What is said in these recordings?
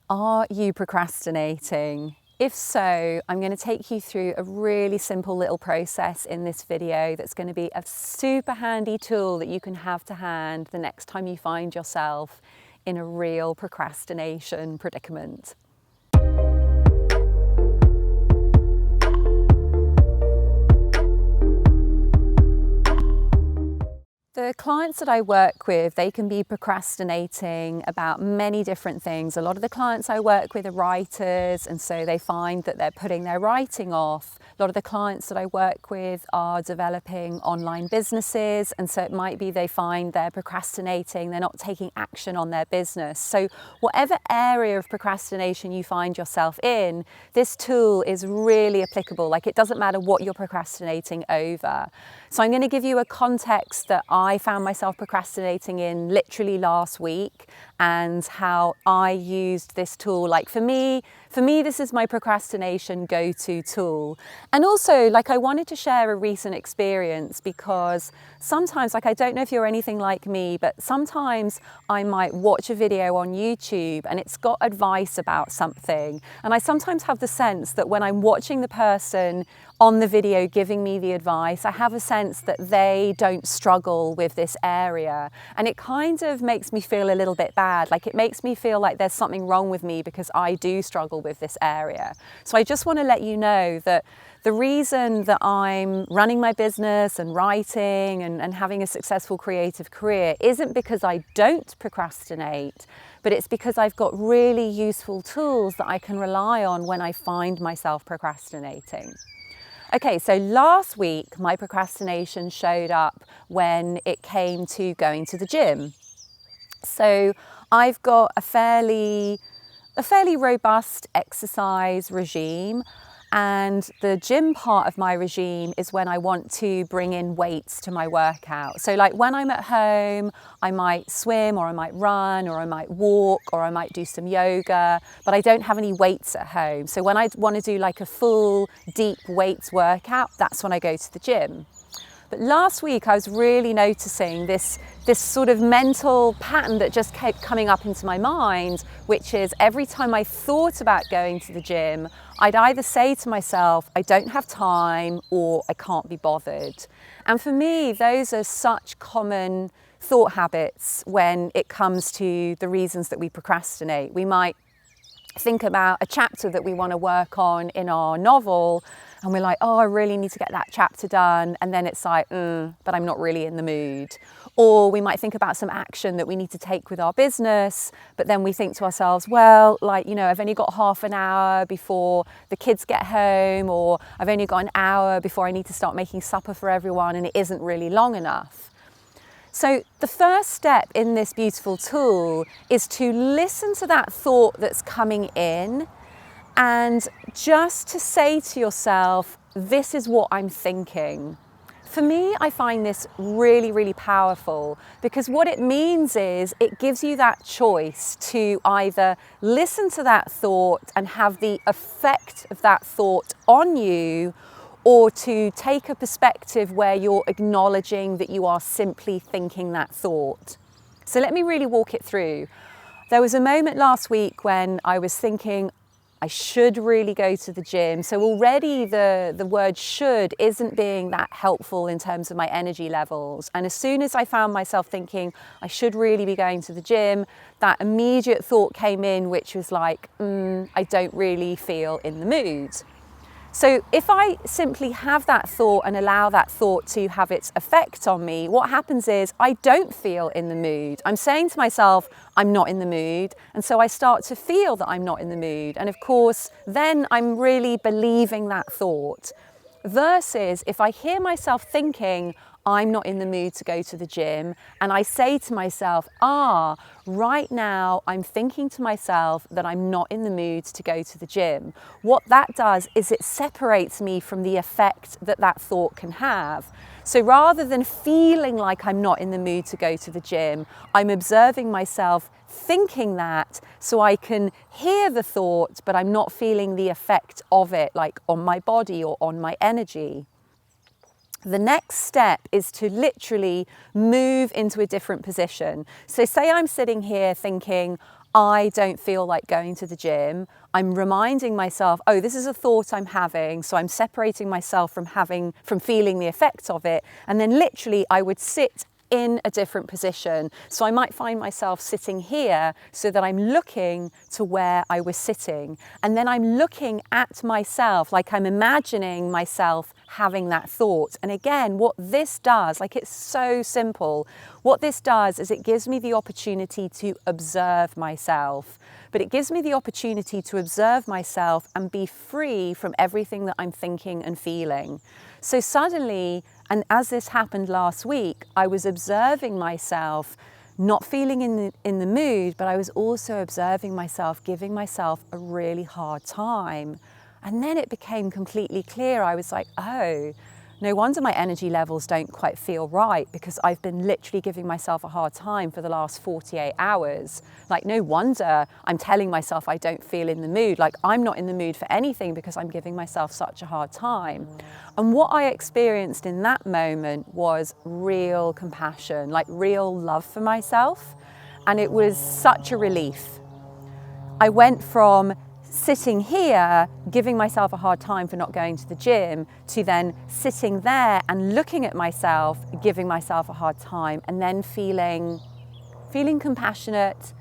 Are you procrastinating? If so, I'm going to take you through a really simple little process in this video that's going to be a super handy tool that you can have to hand the next time you find yourself in a real procrastination predicament. The clients that I work with, they can be procrastinating about many different things. A lot of the clients I work with are writers, and so they find that they're putting their writing off. A lot of the clients that I work with are developing online businesses, and so it might be they find they're procrastinating, they're not taking action on their business. So whatever area of procrastination you find yourself in, this tool is really applicable. Like, it doesn't matter what you're procrastinating over. So I'm going to give you a context that I found myself procrastinating in literally last week, and how I used this tool. Like, for me, this is my procrastination go-to tool. And also, like, I wanted to share a recent experience because sometimes, like, I don't know if you're anything like me, but sometimes I might watch a video on YouTube and it's got advice about something. And I sometimes have the sense that when I'm watching the person on the video giving me the advice, I have a sense that they don't struggle with this area. And it kind of makes me feel a little bit bad. Like, it makes me feel like there's something wrong with me because I do struggle with this area. So I just want to let you know that the reason that I'm running my business and writing and having a successful creative career isn't because I don't procrastinate, but it's because I've got really useful tools that I can rely on when I find myself procrastinating. Okay, so last week my procrastination showed up when it came to going to the gym. So I've got a fairly robust exercise regime, and the gym part of my regime is when I want to bring in weights to my workout. So like when I'm at home, I might swim, or I might run, or I might walk, or I might do some yoga, but I don't have any weights at home. So when I want to do like a full deep weights workout, that's when I go to the gym. But last week I was really noticing this sort of mental pattern that just kept coming up into my mind, which is every time I thought about going to the gym, I'd either say to myself, I don't have time, or I can't be bothered. And for me, those are such common thought habits when it comes to the reasons that we procrastinate. We might think about a chapter that we want to work on in our novel, and we're like, oh, I really need to get that chapter done. And then it's like, but I'm not really in the mood. Or we might think about some action that we need to take with our business, but then we think to ourselves, well, like, you know, I've only got half an hour before the kids get home, or I've only got an hour before I need to start making supper for everyone, and it isn't really long enough. So the first step in this beautiful tool is to listen to that thought that's coming in, and just to say to yourself, this is what I'm thinking. For me, I find this really, really powerful, because what it means is it gives you that choice to either listen to that thought and have the effect of that thought on you, or to take a perspective where you're acknowledging that you are simply thinking that thought. So let me really walk it through. There was a moment last week when I was thinking, I should really go to the gym. So already the word should isn't being that helpful in terms of my energy levels. And as soon as I found myself thinking I should really be going to the gym, that immediate thought came in, which was like, I don't really feel in the mood. So if I simply have that thought and allow that thought to have its effect on me, what happens is I don't feel in the mood. I'm saying to myself, I'm not in the mood. And so I start to feel that I'm not in the mood. And of course, then I'm really believing that thought. Versus if I hear myself thinking, I'm not in the mood to go to the gym, and I say to myself, right now I'm thinking to myself that I'm not in the mood to go to the gym. What that does is it separates me from the effect that that thought can have. So rather than feeling like I'm not in the mood to go to the gym, I'm observing myself thinking that, so I can hear the thought, but I'm not feeling the effect of it, like on my body or on my energy. The next step is to literally move into a different position. So say I'm sitting here thinking, I don't feel like going to the gym, I'm reminding myself, oh, this is a thought I'm having, so I'm separating myself from feeling the effects of it, and then literally I would sit in a different position. So I might find myself sitting here so that I'm looking to where I was sitting. And then I'm looking at myself, like I'm imagining myself having that thought. And again, what this does, like it's so simple, what this does is it gives me the opportunity to observe myself. But it gives me the opportunity to observe myself and be free from everything that I'm thinking and feeling. So suddenly, and as this happened last week, I was observing myself, not feeling in the mood, but I was also observing myself, giving myself a really hard time. And then it became completely clear. I was like, oh, no wonder my energy levels don't quite feel right, because I've been literally giving myself a hard time for the last 48 hours. Like, no wonder I'm telling myself I don't feel in the mood. Like, I'm not in the mood for anything because I'm giving myself such a hard time. And what I experienced in that moment was real compassion, like real love for myself. And it was such a relief. I went from sitting here, giving myself a hard time for not going to the gym, to then sitting there and looking at myself, giving myself a hard time, and then feeling compassionate,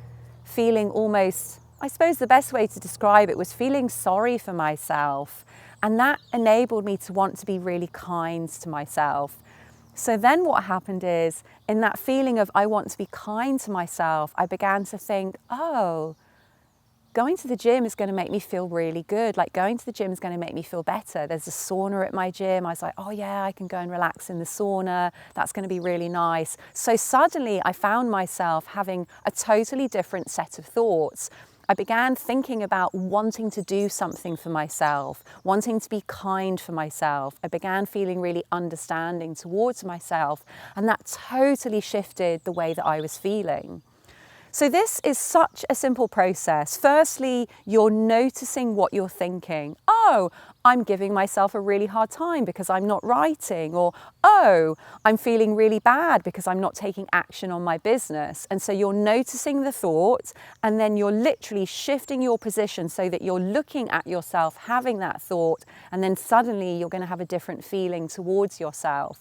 feeling almost, I suppose the best way to describe it was feeling sorry for myself. And that enabled me to want to be really kind to myself. So then what happened is, in that feeling of I want to be kind to myself, I began to think, oh, going to the gym is going to make me feel really good. Like, going to the gym is going to make me feel better. There's a sauna at my gym. I was like, oh yeah, I can go and relax in the sauna. That's going to be really nice. So suddenly I found myself having a totally different set of thoughts. I began thinking about wanting to do something for myself, wanting to be kind for myself. I began feeling really understanding towards myself, and that totally shifted the way that I was feeling. So this is such a simple process. Firstly, you're noticing what you're thinking. Oh, I'm giving myself a really hard time because I'm not writing. Or, oh, I'm feeling really bad because I'm not taking action on my business. And so you're noticing the thought, and then you're literally shifting your position so that you're looking at yourself having that thought, and then suddenly you're going to have a different feeling towards yourself.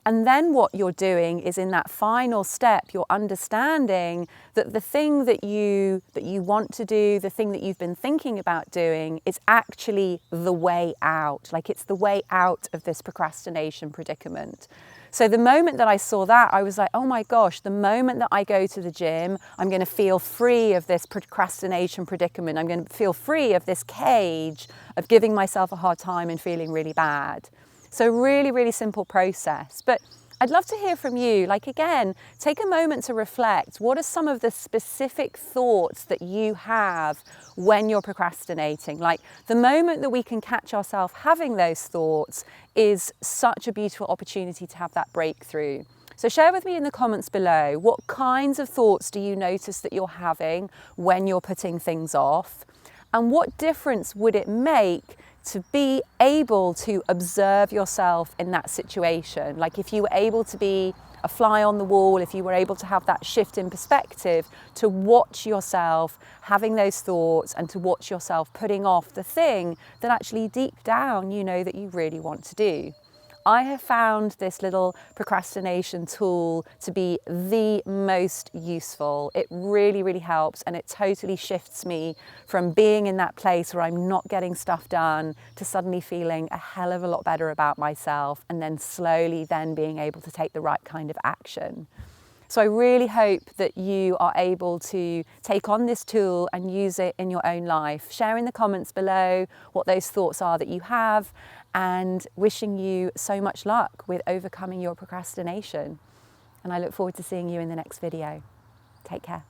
And then what you're doing is, in that final step, you're understanding that the thing that you want to do, the thing that you've been thinking about doing, is actually the way out. Like, it's the way out of this procrastination predicament. So the moment that I saw that, I was like, oh my gosh, the moment that I go to the gym, I'm going to feel free of this procrastination predicament. I'm going to feel free of this cage of giving myself a hard time and feeling really bad. So really, really simple process. But I'd love to hear from you. Like, again, take a moment to reflect. What are some of the specific thoughts that you have when you're procrastinating? Like, the moment that we can catch ourselves having those thoughts is such a beautiful opportunity to have that breakthrough. So share with me in the comments below, what kinds of thoughts do you notice that you're having when you're putting things off? And what difference would it make to be able to observe yourself in that situation? Like, if you were able to be a fly on the wall, if you were able to have that shift in perspective, to watch yourself having those thoughts and to watch yourself putting off the thing that actually deep down you know that you really want to do. I have found this little procrastination tool to be the most useful. It really, really helps, and it totally shifts me from being in that place where I'm not getting stuff done to suddenly feeling a hell of a lot better about myself, and then slowly then being able to take the right kind of action. So I really hope that you are able to take on this tool and use it in your own life. Share in the comments below what those thoughts are that you have, and wishing you so much luck with overcoming your procrastination. And I look forward to seeing you in the next video. Take care.